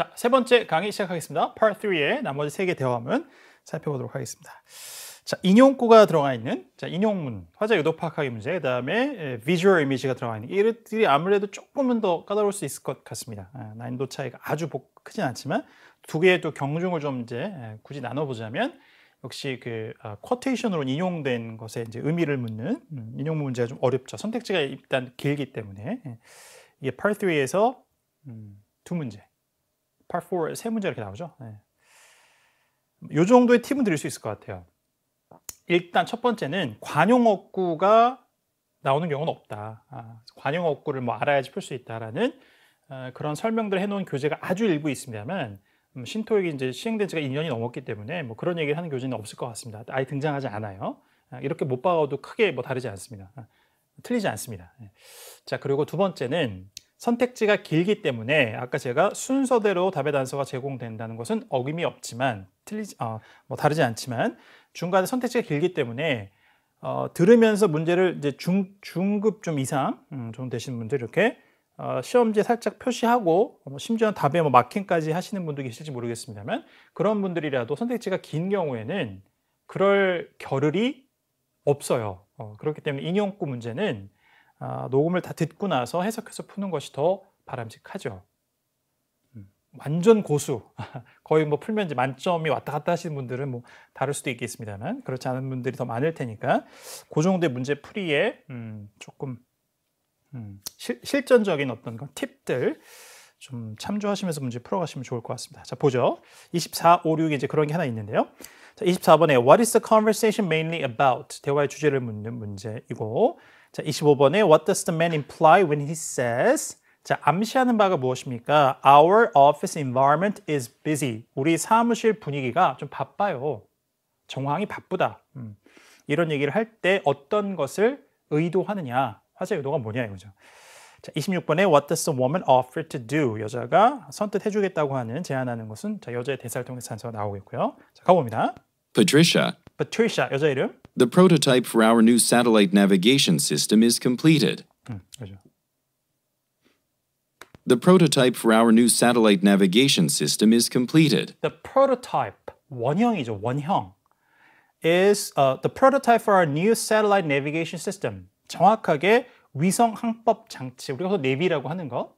자, 세 번째 강의 시작하겠습니다. Part 3의 나머지 세 개 대화문 살펴보도록 하겠습니다. 자, 인용구가 들어가 있는 인용문, 화자 유도 파악하기 문제, 그 다음에 visual image가 들어가 있는 이것들이 아무래도 조금은 더 까다로울 수 있을 것 같습니다. 난이도 차이가 아주 크진 않지만 두 개의 또 경중을 좀 이제 굳이 나눠보자면 역시 그 쿼테이션으로 인용된 것에 이제 의미를 묻는 인용문 문제가 좀 어렵죠. 선택지가 일단 길기 때문에 이게 Part 3에서 두 문제, Part 4 세 문제 이렇게 나오죠. 이 정도의 팁은 드릴 수 있을 것 같아요. 일단 첫 번째는 관용어구가 나오는 경우는 없다. 관용어구를 뭐 알아야지 풀 수 있다라는 그런 설명들을 해놓은 교재가 아주 일부 있습니다만 신토익이 이제 시행된 지가 2년이 넘었기 때문에 뭐 그런 얘기를 하는 교재는 없을 것 같습니다. 아예 등장하지 않아요. 이렇게 못 봐도 크게 뭐 다르지 않습니다. 틀리지 않습니다. 자, 그리고 두 번째는 선택지가 길기 때문에 아까 제가 순서대로 답의 단서가 제공된다는 것은 어김이 없지만 뭐 다르지 않지만 중간에 선택지가 길기 때문에 들으면서 문제를 이제 중급 좀 이상 좀 되시는 분들 이렇게 시험지에 살짝 표시하고 심지어 답에 뭐 마킹까지 하시는 분도 계실지 모르겠습니다만 그런 분들이라도 선택지가 긴 경우에는 그럴 겨를이 없어요. 그렇기 때문에 인용구 문제는 녹음을 다 듣고 나서 해석해서 푸는 것이 더 바람직하죠. 완전 고수, 거의 뭐 풀면 이제 만점이 왔다 갔다 하시는 분들은 뭐 다를 수도 있겠습니다만 그렇지 않은 분들이 더 많을 테니까 그 정도의 문제 풀이에 조금 실전적인 어떤 팁들 좀 참조하시면서 문제 풀어가시면 좋을 것 같습니다. 자, 보죠. 24, 5, 6에 이제 그런 게 하나 있는데요. 자, 24번에 What is the conversation mainly about? 대화의 주제를 묻는 문제이고, 자, 25번에 What does the man imply when he says? 자, 암시하는 바가 무엇입니까? Our office environment is busy. 우리 사무실 분위기가 좀 바빠요. 정황이 바쁘다. 이런 얘기를 할 때 어떤 것을 의도하느냐? 화제 의도가 뭐냐 이거죠. 자, 26번에 What does the woman offer to do? 여자가 선뜻 해주겠다고 하는 제안하는 것은 자, 여자의 대사를 통해서 단서가 나오겠고요. 자, 가봅니다. Patricia, 여자 이름. the prototype for our new satellite navigation system is completed. 그죠. The prototype for our new satellite navigation system is completed. The prototype, 원형이죠, 원형. is the prototype for our new satellite navigation system. 정확하게 위성 항법 장치, 우리가 내비라고 하는 거.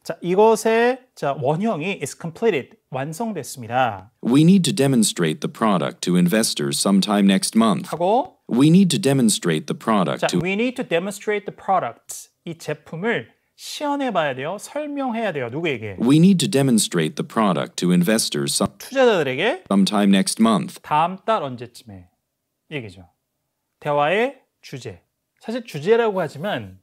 자, 이것의 원형이 is completed, 완성됐습니다. We need to demonstrate the product to investors sometime next month. 하고 We need to demonstrate the product 자, to we need to demonstrate the product. 이 제품을 시연해 봐야 돼요. 설명해야 돼요. 누구에게? We need to demonstrate the product to investors 투자자들에게 sometime next month. 다음 달 언제쯤에 얘기죠. 대화의 주제. 사실 주제라고 하지만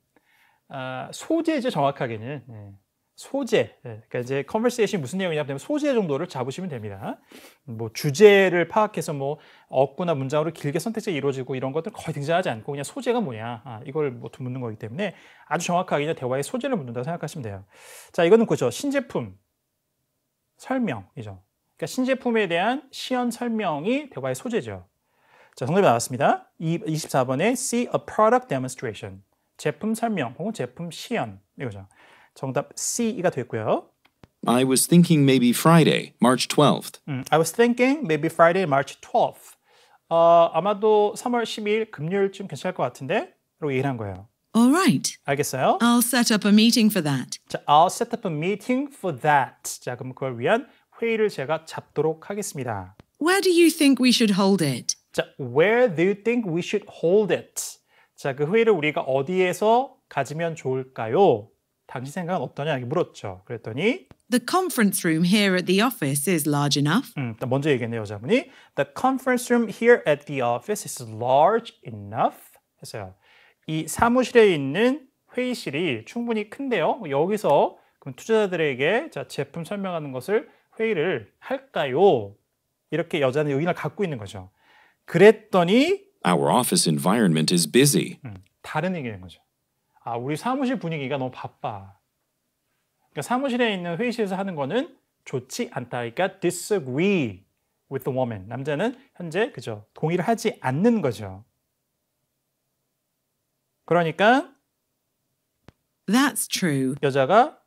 소재죠, 정확하게는. 소재. 그러니까 이제 conversation이 무슨 내용이냐 하면 소재 정도를 잡으시면 됩니다. 뭐 주제를 파악해서 뭐 어구나 문장으로 길게 선택지가 이루어지고 이런 것들 거의 등장하지 않고 그냥 소재가 뭐냐 이걸 뭐 묻는 거기 때문에 아주 정확하게 그냥 대화의 소재를 묻는다고 생각하시면 돼요. 자, 이거는 그죠. 신제품 설명이죠. 그러니까 신제품에 대한 시연 설명이 대화의 소재죠. 자, 정답이 나왔습니다. 24번에 see a product demonstration. 제품 설명 혹은 제품 시연 이거죠. 정답 C가 됐고요. I was thinking maybe Friday, March 12th. I was thinking maybe Friday, March 12th. 아마도 3월 12일 금요일쯤 괜찮을 것 같은데? 라고 얘기를 한 거예요. All right. 알겠어요? I'll set up a meeting for that. 자, I'll set up a meeting for that. 자, 그럼 그걸 위한 회의를 제가 잡도록 하겠습니다. Where do you think we should hold it? 자, where do you think we should hold it? 자, 그 회의를 우리가 어디에서 가지면 좋을까요? 당신 생각은 어떠냐? 이렇게 물었죠. 그랬더니 The conference room here at the office is large enough. 일단 먼저 얘기했네요, 여자분이. The conference room here at the office is large enough. 했어요. 이 사무실에 있는 회의실이 충분히 큰데요. 여기서 그럼 투자자들에게 자, 제품 설명하는 것을 회의를 할까요? 이렇게 여자는 의견을 갖고 있는 거죠. 그랬더니 Our office environment is busy. 다른 의견인 거죠. 우리 사무실 분위기가 너무 바빠. 그러니까 사무실에 있는 회의실에서 하는 거는 좋지 않다. 그러니까 disagree with the woman. 남자는 현재 그죠 동의를 하지 않는 거죠. 그러니까 That's true. 여자가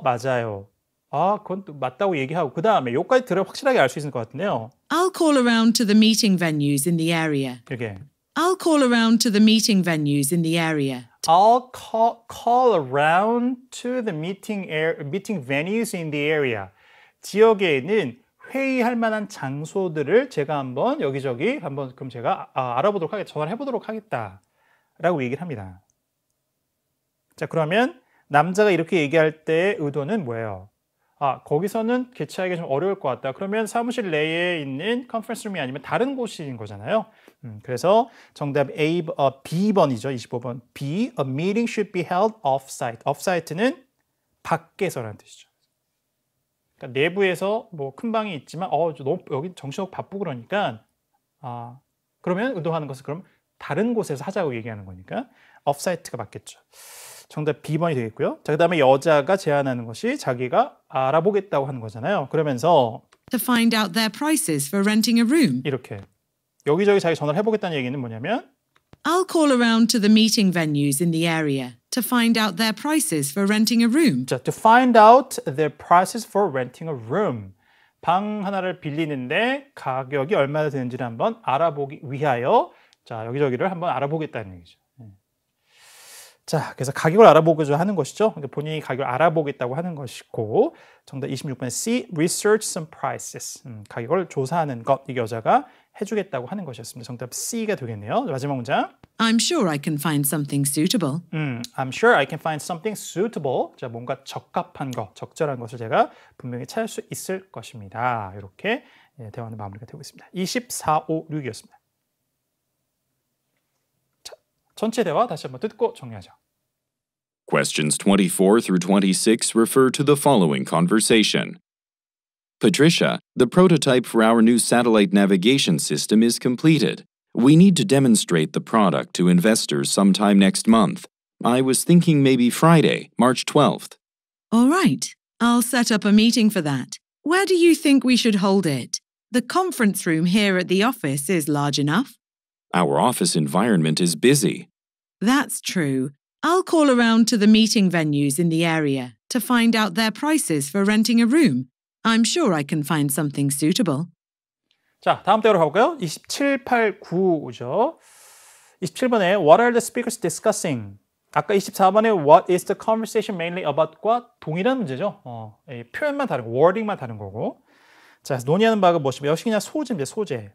맞아요. 아, 그건 또 맞다고 얘기하고 그 다음에 요까지 들어 확실하게 알 수 있을 것 같은데요. I'll call around to the meeting venues in the area. 이렇게 I'll call around to the meeting venues in the area. I'll call around to the meeting venues in the area. 지역에 있는 회의할 만한 장소들을 제가 한번 여기저기 한번 그럼 제가 알아보도록 하겠다. 전화를 해보도록 하겠다라고 얘기를 합니다. 자, 그러면 남자가 이렇게 얘기할 때의 의도는 뭐예요? 거기서는 개최하기 좀 어려울 것 같다. 그러면 사무실 내에 있는 컨퍼런스 룸이 아니면 다른 곳인 거잖아요. 그래서 정답 B번이죠. 25번. B. A meeting should be held off-site. off-site는 밖에서라는 뜻이죠. 그러니까 내부에서 뭐 큰 방이 있지만 너무 여기 정신없고 바쁘고 그러니까 그러면 의도하는 것은 그럼 다른 곳에서 하자고 얘기하는 거니까 off-site가 맞겠죠. 정답 B번이 되겠고요. 자, 그다음에 여자가 제안하는 것이 자기가 알아보겠다고 하는 거잖아요. 그러면서 To find out their prices for renting a room. 이렇게 여기저기 자기 전화를 해보겠다는 얘기는 뭐냐면 I'll call around to the meeting venues in the area to find out their prices for renting a room. 자, to find out the prices for renting a room. 방 하나를 빌리는데 가격이 얼마나 되는지를 한번 알아보기 위하여 자, 여기저기를 한번 알아보겠다는 얘기죠. 자, 그래서 가격을 알아보고자 하는 것이죠. 그러니까 본인이 가격을 알아보겠다고 하는 것이고 정답 26번에 C. Research some prices. 가격을 조사하는 것. 이게 여자가 해주겠다고 하는 것이었습니다. 정답 C가 되겠네요. 마지막 문장. I'm sure I can find something suitable. I'm sure I can find something suitable. 자, 뭔가 적합한 것, 적절한 것을 제가 분명히 찾을 수 있을 것입니다. 이렇게 대화는 마무리가 되고 있습니다. 24, 5, 6이었습니다. 자, 전체 대화 다시 한번 듣고 정리하죠. Questions 24 through 26 refer to the following conversation. Patricia, the prototype for our new satellite navigation system is completed. We need to demonstrate the product to investors sometime next month. I was thinking maybe Friday, March 12th. All right. I'll set up a meeting for that. Where do you think we should hold it? The conference room here at the office is large enough. Our office environment is busy. That's true. I'll call around to the meeting venues in the area to find out their prices for renting a room. I'm sure I can find something suitable. 자, 다음 대화로 가볼까요? 27, 8, 9죠. 27번에 What are the speakers discussing? 아까 24번에 What is the conversation mainly about과 동일한 문제죠. 표현만 다른 거, wording만 다른 거고. 자, 논의하는 바가 무엇이며 역시 그냥 소재입니다. 소재.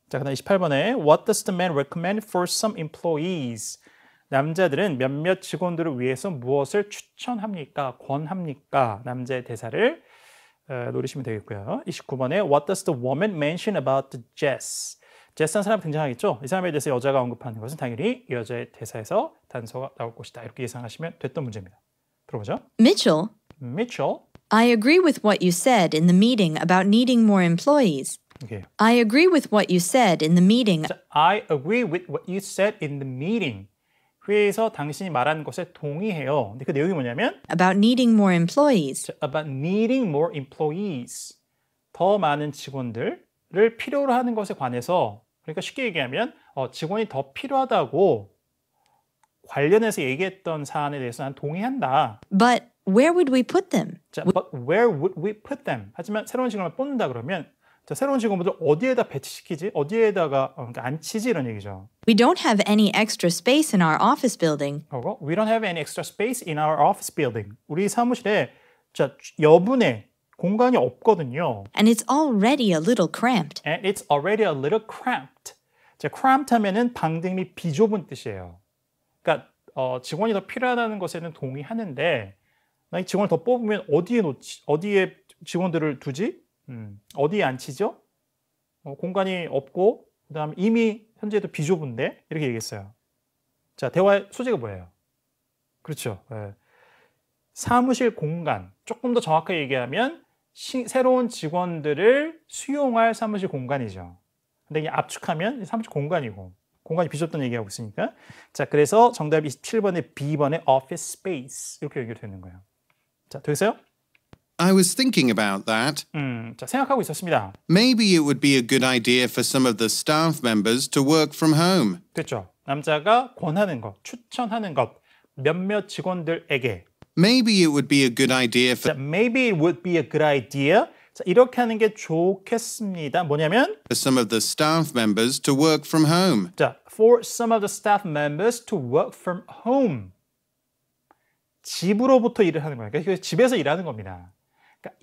자, 그다음 28번에 What does the man recommend for some employees? 남자들은 몇몇 직원들을 위해서 무엇을 추천합니까? 권합니까? 남자의 대사를 노리시면 되겠고요. 29번에 What does the woman mention about the Jess? 제스한 사람 등장하겠죠? 이 사람에 대해서 여자가 언급하는 것은 당연히 이 여자의 대사에서 단서가 나올 것이다. 이렇게 예상하시면 됐던 문제입니다. 들어보죠. Mitchell, I agree with what you said in the meeting about needing more employees. Okay. I agree with what you said in the meeting. 자, I agree with what you said in the meeting. 회의에서 당신이 말한 것에 동의해요. 근데 그 내용이 뭐냐면 About needing more employees. about needing more employees. 더 많은 직원들을 필요로 하는 것에 관해서 그러니까 쉽게 얘기하면 직원이 더 필요하다고 관련해서 얘기했던 사안에 대해서 난 동의한다. But where would we put them? 자, but where would we put them? 하지만 새로운 직원을 뽑는다 그러면 자, 새로운 직원분들 어디에다 배치시키지? 어디에다가 앉히지? 이런 얘기죠. We don't have any extra space in our office building. We don't have any extra space in our office building. 우리 사무실에 자, 여분의 공간이 없거든요. And it's already a little cramped. And it's already a little cramped. 자, cramped 하면은 방등 및 비좁은 뜻이에요. 그러니까 직원이 더 필요하다는 것에는 동의하는데 만약 직원을 더 뽑으면 어디에 직원들을 두지? 어디에 앉히죠? 공간이 없고 그다음 이미 현재도 비좁은데 이렇게 얘기했어요. 자, 대화의 소재가 뭐예요? 그렇죠. 네. 사무실 공간 조금 더 정확하게 얘기하면 새로운 직원들을 수용할 사무실 공간이죠. 근데 그냥 압축하면 사무실 공간이고 공간이 비좁다는 얘기하고 있으니까 자, 그래서 정답이 27번에 B번에 office space 이렇게 연결되는 거예요. 자, 되겠어요? I was thinking about that. 자, 생각하고 있었습니다. Maybe it would be a good idea for some of the staff members to work from home. 됐죠. 남자가 권하는 것, 추천하는 것, 몇몇 직원들에게 Maybe it would be a good idea for 자, maybe it would be a good idea. 자, 이렇게 하는 게 좋겠습니다. 뭐냐면 some of the staff members to work from home. 자, for some of the staff members to work from home. 집으로부터 일을 하는 거예요. 그러니까 집에서 일하는 겁니다. 그러니까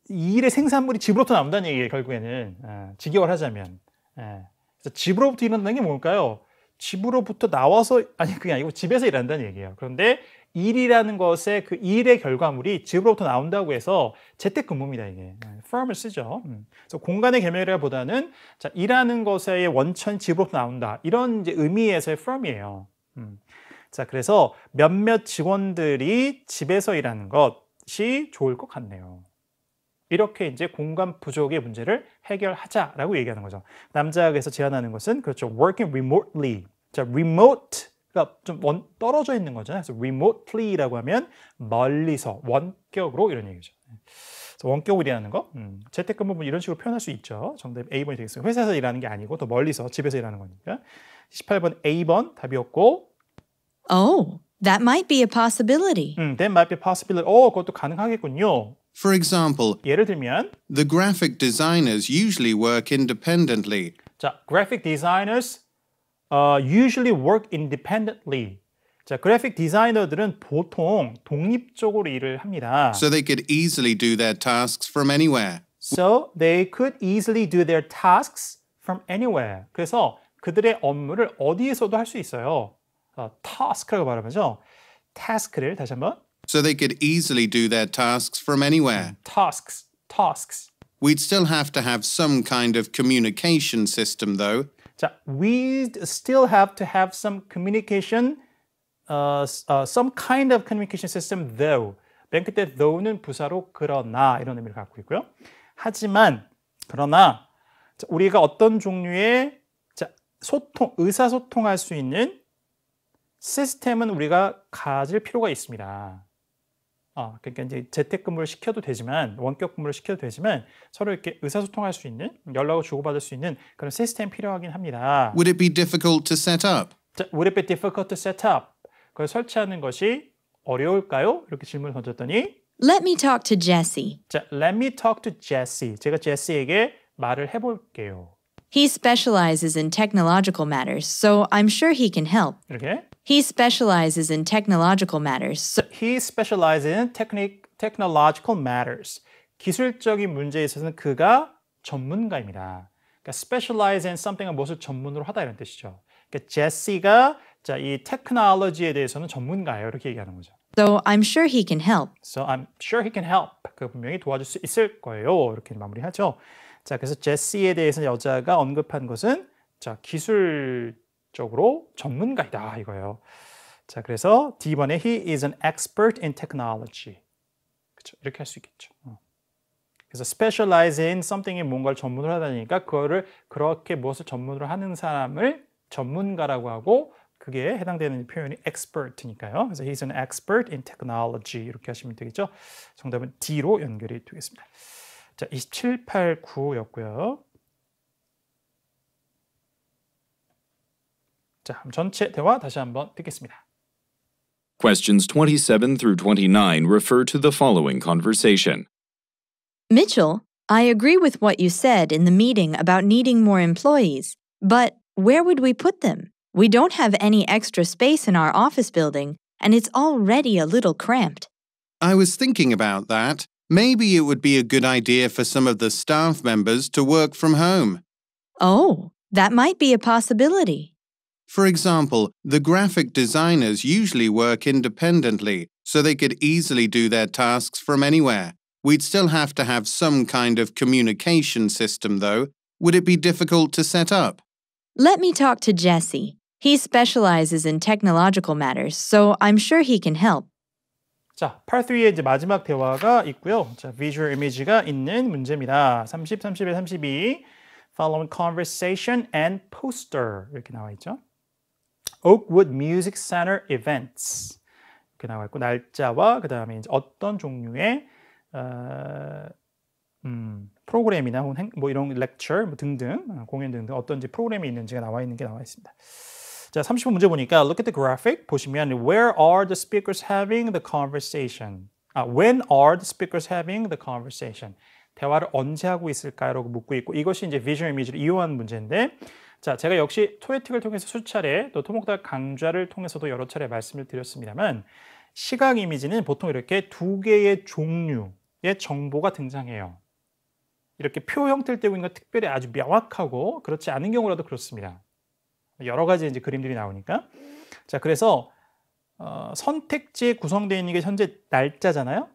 일의 생산물이 집으로부터 나온다는 얘기예요. 결국에는 직역을 하자면. 그래서 집으로부터 일한다는 게 뭘까요? 집으로부터 나와서 그게 아니고 집에서 일한다는 얘기예요. 그런데 일이라는 것의 그 일의 결과물이 집으로부터 나온다고 해서 재택근무입니다. 이게 firm을 쓰죠. 그래서 공간의 개념이라보다는 자, 일하는 것의 원천 집으로부터 나온다 이런 이제 의미에서의 firm이에요. 자, 그래서 몇몇 직원들이 집에서 일하는 것이 좋을 것 같네요. 이렇게 이제 공간 부족의 문제를 해결하자라고 얘기하는 거죠. 남자에서 제안하는 것은 그렇죠. working remotely. 자, remote가 좀 떨어져 있는 거잖아요. 그래서 remotely라고 하면 멀리서 원격으로 이런 얘기죠. 그래서 원격으로 일하는 거. 재택근무 이런 식으로 표현할 수 있죠. 정답 A번이 되겠습니다. 회사에서 일하는 게 아니고 더 멀리서 집에서 일하는 거니까. 18번 A번 답이었고. Oh, that might be a possibility. That might be a possibility. 그것도 가능하겠군요. For example, 예를 들면 the graphic designers usually work independently. 자, graphic designers usually work independently. 자, 그래픽 디자이너들은 보통 독립적으로 일을 합니다. So they could easily do their tasks from anywhere. So they could easily do their tasks from anywhere. 그래서 그들의 업무를 어디에서도 할 수 있어요. task라고 말하면서 task를 다시 한번 So they could easily do their tasks from anywhere. tasks. We'd still have to have some kind of communication system, though. 자, we'd still have to have some communication, some kind of communication system, though. 맨 끝에 though는 부사로 그러나 이런 의미를 갖고 있고요. 하지만, 그러나 자, 우리가 어떤 종류의 자, 의사소통할 수 있는 시스템은 우리가 가질 필요가 있습니다. 그러니까 이제 재택근무를 시켜도 되지만 원격 근무를 시켜도 되지만 서로 이렇게 의사소통할 수 있는 연락을 주고받을 수 있는 그런 시스템이 필요하긴 합니다. Would it be difficult to set up? 자, would it be difficult to set up? 그걸 설치하는 것이 어려울까요? 이렇게 질문을 던졌더니 Let me talk to Jesse. 자, let me talk to Jesse. 제가 제시에게 말을 해볼게요. He specializes in technological matters, so I'm sure he can help. 이렇게 He specializes in technological matters. So He specializes in technological matters. 기술적인 문제에 있어서는 그가 전문가입니다. 그러니까 specialize in something은 무엇을 전문으로 하다 이런 뜻이죠. 그러니까 제시가 자, 이 테크놀로지에 대해서는 전문가예요. 이렇게 얘기하는 거죠. So I'm sure he can help. So I'm sure he can help. 그 분명히 도와줄 수 있을 거예요. 이렇게 마무리하죠. 자, 그래서 제시에 대해서 여자가 언급한 것은 자, 기술적으로 전문가이다 이거예요. 자, 그래서 D번에 he is an expert in technology. 그렇죠? 이렇게 할 수 있겠죠. 그래서 specialize in something이 뭔가를 전문으로 하다니까 그거를 그렇게 무엇을 전문으로 하는 사람을 전문가라고 하고 그게 해당되는 표현이 expert니까요. 그래서 he's an expert in technology 이렇게 하시면 되겠죠. 정답은 D로 연결이 되겠습니다. 자, 27, 8, 9였고요. 자, 전체 대화 다시 한번 듣겠습니다. Questions 27 through 29 refer to the following conversation. Mitchell, I agree with what you said in the meeting about needing more employees, but where would we put them? We don't have any extra space in our office building, and it's already a little cramped. I was thinking about that. Maybe it would be a good idea for some of the staff members to work from home. Oh, that might be a possibility. For example, the graphic designers usually work independently, so they could easily do their tasks from anywhere. We'd still have to have some kind of communication system, though. Would it be difficult to set up? Let me talk to Jesse. He specializes in technological matters, so I'm sure he can help. 자, Part 3의 이제 마지막 대화가 있고요. 자, visual image가 있는 문제입니다. 30, 31, 32. Following conversation and poster 이렇게 나와 있죠. Oakwood Music Center events 이렇게 나와 있고 날짜와 그 다음에 이제 어떤 종류의 프로그램이나 뭐 이런 lecture 뭐 등등 공연 등등 어떤 프로그램이 있는지가 나와 있는 게 나와 있습니다. 자, 30번 문제 보니까 look at the graphic 보시면 where are the speakers having the conversation? When are the speakers having the conversation? 대화를 언제 하고 있을까요라고 묻고 있고 이것이 이제 비주얼 이미지를 이용한 문제인데 자, 제가 역시 토에틱을 통해서 수차례 또 토목다 강좌를 통해서도 여러 차례 말씀을 드렸습니다만 시각 이미지는 보통 이렇게 두 개의 종류의 정보가 등장해요. 이렇게 표 형태를 떼고 있는 건 특별히 아주 명확하고 그렇지 않은 경우라도 그렇습니다. 여러 가지 이제 그림들이 나오니까. 자, 그래서 선택지에 구성되어 있는 게 현재 날짜잖아요.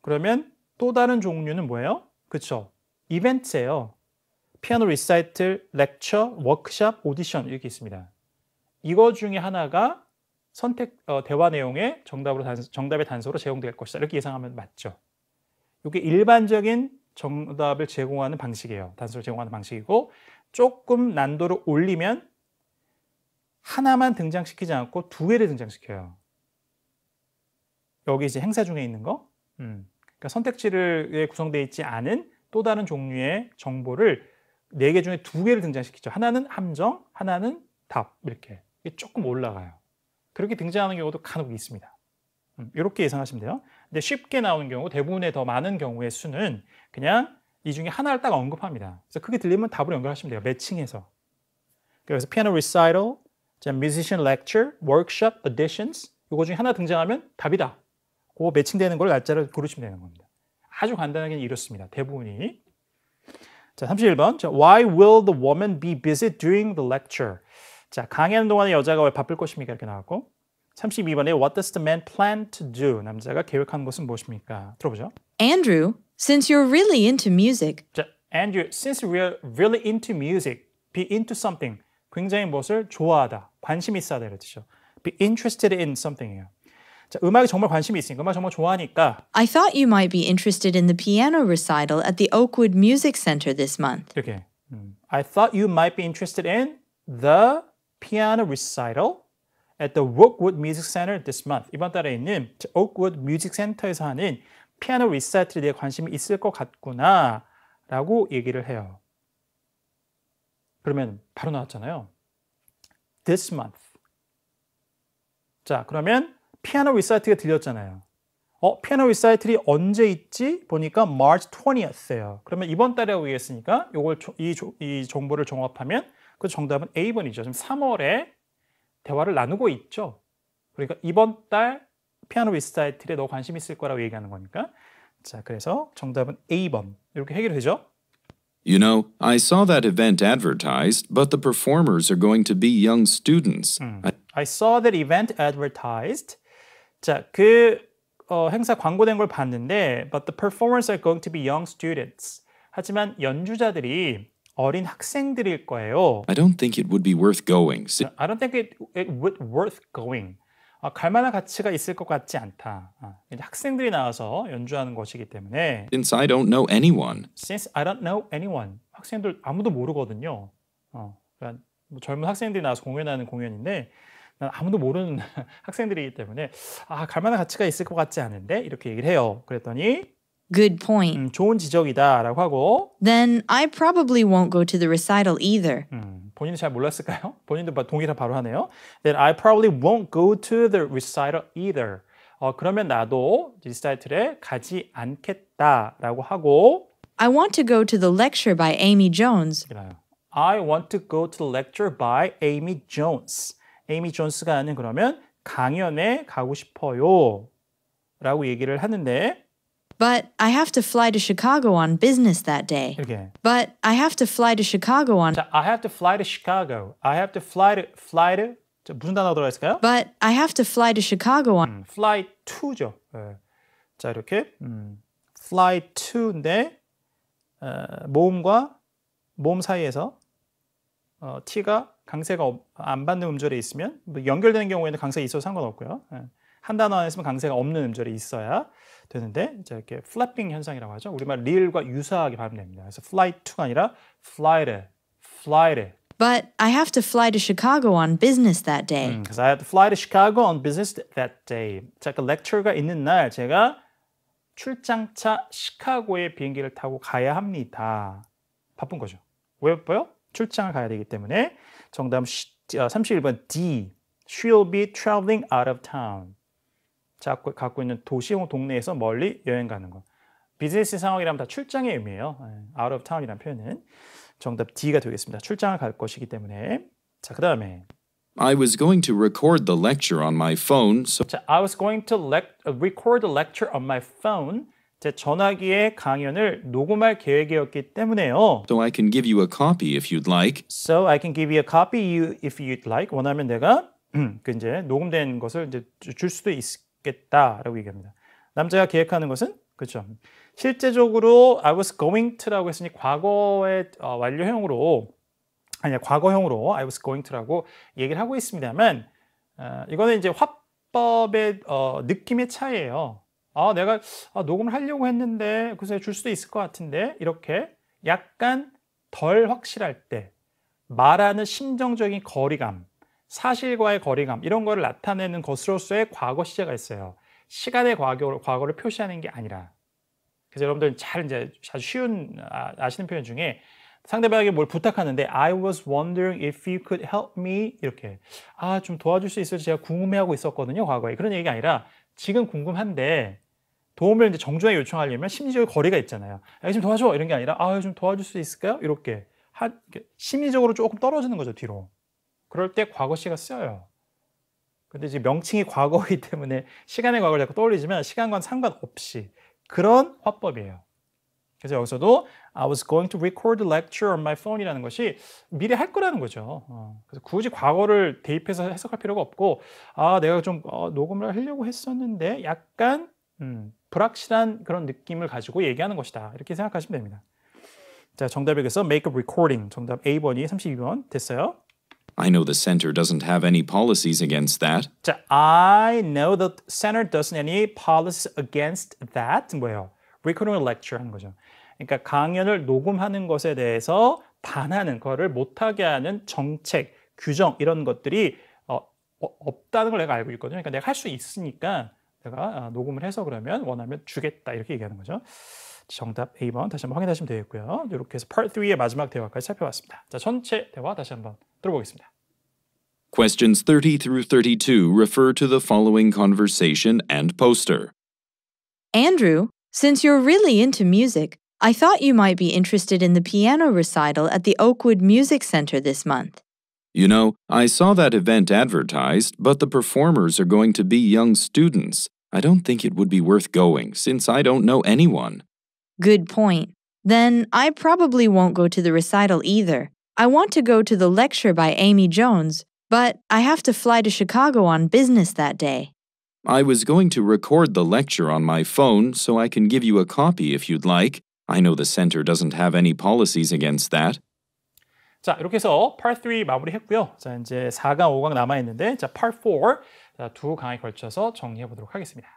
그러면 또 다른 종류는 뭐예요? 그렇죠. 이벤트예요. 피아노 리사이틀, 렉처, 워크숍, 오디션 이렇게 있습니다. 이거 중에 하나가 대화 내용의 정답의 단서로 제공될 것이다. 이렇게 예상하면 맞죠. 이게 일반적인 정답을 제공하는 방식이에요. 단서를 제공하는 방식이고 조금 난도를 올리면 하나만 등장시키지 않고 두 개를 등장시켜요. 여기 이제 행사 중에 있는 거. 그러니까 선택지에 구성되어 있지 않은 또 다른 종류의 정보를 4개 중에 2개를 등장시키죠. 하나는 함정, 하나는 답 이렇게. 이게 조금 올라가요. 그렇게 등장하는 경우도 간혹 있습니다. 이렇게 예상하시면 돼요. 근데 쉽게 나오는 경우, 대부분의 더 많은 경우의 수는 그냥 이 중에 하나를 딱 언급합니다. 그래서 그게 들리면 답으로 연결하시면 돼요. 매칭해서. 그래서 피아노 리사이털, musician lecture, workshop, auditions 이거 중에 하나 등장하면 답이다. 그거 매칭되는 걸 날짜를 고르시면 되는 겁니다. 아주 간단하게 이렇습니다. 대부분이. 자, 31번. 자, Why will the woman be busy during the lecture? 자, 강의하는 동안에 여자가 왜 바쁠 것입니까? 이렇게 나왔고 32번에 What does the man plan to do? 남자가 계획하는 것은 무엇입니까? 들어보죠. Andrew, since you're really into music, 자, Andrew, since we're really into music, be into something. 굉장히 무엇을 좋아하다, 관심 있어 하다 이렇죠. Be interested in something이에요. 자, 음악에 정말 관심이 있으니까, 음악 정말 좋아하니까 I thought you might be interested in the piano recital at the Oakwood Music Center this month. 이렇게 I thought you might be interested in the piano recital at the Oakwood Music Center this month. 이번 달에 있는 Oakwood Music Center에서 하는 피아노 리사이틀에 대해 관심이 있을 것 같구나 라고 얘기를 해요. 그러면 바로 나왔잖아요. This month. 자, 그러면 피아노 리사이틀이 들렸잖아요. 피아노 리사이틀이 언제 있지? 보니까 March 20th예요. 그러면 이번 달이라고 얘기했으니까 이 정보를 종합하면 그 정답은 A번이죠. 지금 3월에 대화를 나누고 있죠. 그러니까 이번 달 피아노 리사이틀에 너 관심 있을 거라고 얘기하는 거니까. 자, 그래서 정답은 A번. 이렇게 해결이 되죠. You know, I saw that event advertised, but the performers are going to be young students. I saw that event advertised. 자, 그 행사 광고된 걸 봤는데 but the performers are going to be young students. 하지만 연주자들이 어린 학생들일 거예요. I don't think it would be worth going. I don't think it would worth going. 갈 만한 가치가 있을 것 같지 않다. 학생들이 나와서 연주하는 것이기 때문에 Since I don't know anyone. Since I don't know anyone. 학생들 아무도 모르거든요. 그러니까 뭐 젊은 학생들이 나와서 공연하는 공연인데 난 아무도 모르는 학생들이기 때문에 갈 만한 가치가 있을 것 같지 않은데 이렇게 얘기를 해요. 그랬더니 Good point. 좋은 지적이다라고 하고 Then I probably won't go to the recital either. 본인은 잘 몰랐을까요? 본인도 동의를 바로 하네요. Then I probably won't go to the recital either. 그러면 나도 리사이틀에 가지 않겠다라고 하고 I want to go to the lecture by Amy Jones. I want to go to the lecture by Amy Jones. 에이미 존스가 하는 그러면 강연에 가고 싶어요 라고 얘기를 하는데 But I have to fly to Chicago on business that day. 이렇게 But I have to fly to Chicago on 자, I have to fly to Chicago. I have to fly to 자, 무슨 단어가 들어가 있을까요? But I have to fly to Chicago on fly to죠. 네. 자, 이렇게 fly to인데 모음과 모음 사이에서 t가 강세가 안 받는 음절에 있으면 뭐 연결되는 경우에는 강세가 있어도 상관없고요. 한 단어 안에 있으면 강세가 없는 음절이 있어야 되는데 자, 이렇게 flapping 현상이라고 하죠. 우리말 real과 유사하게 발음됩니다. 그래서 fly to가 아니라 fly to. But I have to fly to Chicago on business that day. Because I have to fly to Chicago on business that day. 자, 그 lecture가 있는 날 제가 출장차 시카고에 비행기를 타고 가야 합니다. 바쁜 거죠. 왜 바빠요? 출장을 가야 되기 때문에 정답은 31번 D. She'll be traveling out of town. 자, 갖고 있는 도시 혹은 동네에서 멀리 여행 가는 거. 비즈니스 상황이라면 다 출장의 의미예요. out of town이라는 표현은. 정답 D가 되겠습니다. 출장을 갈 것이기 때문에. 자, 그 다음에 I was going to record the lecture on my phone, so 자, I was going to record the lecture on my phone. 제 전화기에 강연을 녹음할 계획이었기 때문에요. I can give you a copy if you'd like. So I can give you a copy if you'd like. 원하면 내가 그 이제 녹음된 것을 이제 줄 수도 있겠다라고 얘기합니다. 남자가 계획하는 것은 그렇죠. 실제적으로 I was going to라고 했으니 과거의 완료형으로 아니야 과거형으로 I was going to라고 얘기를 하고 있습니다만 이거는 이제 화법의 느낌의 차이예요. 내가 녹음을 하려고 했는데 그래서 줄 수도 있을 것 같은데 이렇게 약간 덜 확실할 때 말하는 심정적인 거리감, 사실과의 거리감 이런 거를 나타내는 것으로서의 과거 시제가 있어요. 시간의 과거를 표시하는 게 아니라. 그래서 여러분들 잘 이제 아주 쉬운 아시는 표현 중에 상대방에게 뭘 부탁하는데 I was wondering if you could help me 이렇게 좀 도와줄 수 있을지 제가 궁금해하고 있었거든요 과거에 그런 얘기가 아니라 지금 궁금한데 도움을 이제 정중하게 요청하려면 심리적인 거리가 있잖아요. 좀 도와줘 이런 게 아니라 좀 도와줄 수 있을까요? 이렇게 심리적으로 조금 떨어지는 거죠 뒤로. 그럴 때 과거 시가 쓰여요. 근데 이제 명칭이 과거이기 때문에 시간의 과거를 자꾸 떠올리지만 시간과는 상관없이 그런 화법이에요. 그래서 여기서도 I was going to record the lecture on my phone이라는 것이 미리 할 거라는 거죠. 그래서 굳이 과거를 대입해서 해석할 필요가 없고 내가 좀 녹음을 하려고 했었는데 약간 불확실한 그런 느낌을 가지고 얘기하는 것이다. 이렇게 생각하시면 됩니다. 자, 정답에서 make a recording. 정답 A번이 32번 됐어요. I know the center doesn't have any policies against that. 자, I know the center doesn't have any policies against that. 뭐예요? recording a lecture 하는 거죠. 그러니까 강연을 녹음하는 것에 대해서 반하는 거를 못하게 하는 정책, 규정 이런 것들이 없다는 걸 내가 알고 있거든요. 그러니까 내가 할 수 있으니까 내가 녹음을 해서 그러면 원하면 주겠다 이렇게 얘기하는 거죠. 정답 A번 다시 한번 확인하시면 되겠고요. 이렇게 해서 Part 3의 마지막 대화까지 살펴봤습니다. 자, 전체 대화 다시 한번 들어보겠습니다. Questions 30 through 32 refer to the following conversation and poster. Andrew, since you're really into music, I thought you might be interested in the piano recital at the Oakwood Music Center this month. You know, I saw that event advertised, but the performers are going to be young students. I don't think it would be worth going, since I don't know anyone. Good point. Then I probably won't go to the recital either. I want to go to the lecture by Amy Jones, but I have to fly to Chicago on business that day. I was going to record the lecture on my phone, so I can give you a copy if you'd like. I know the center doesn't have any policies against that. 자, 이렇게 해서 Part 3 마무리했고요. 자, 이제 4강, 5강 남아있는데 자, Part 4 두 강에 걸쳐서 정리해 보도록 하겠습니다.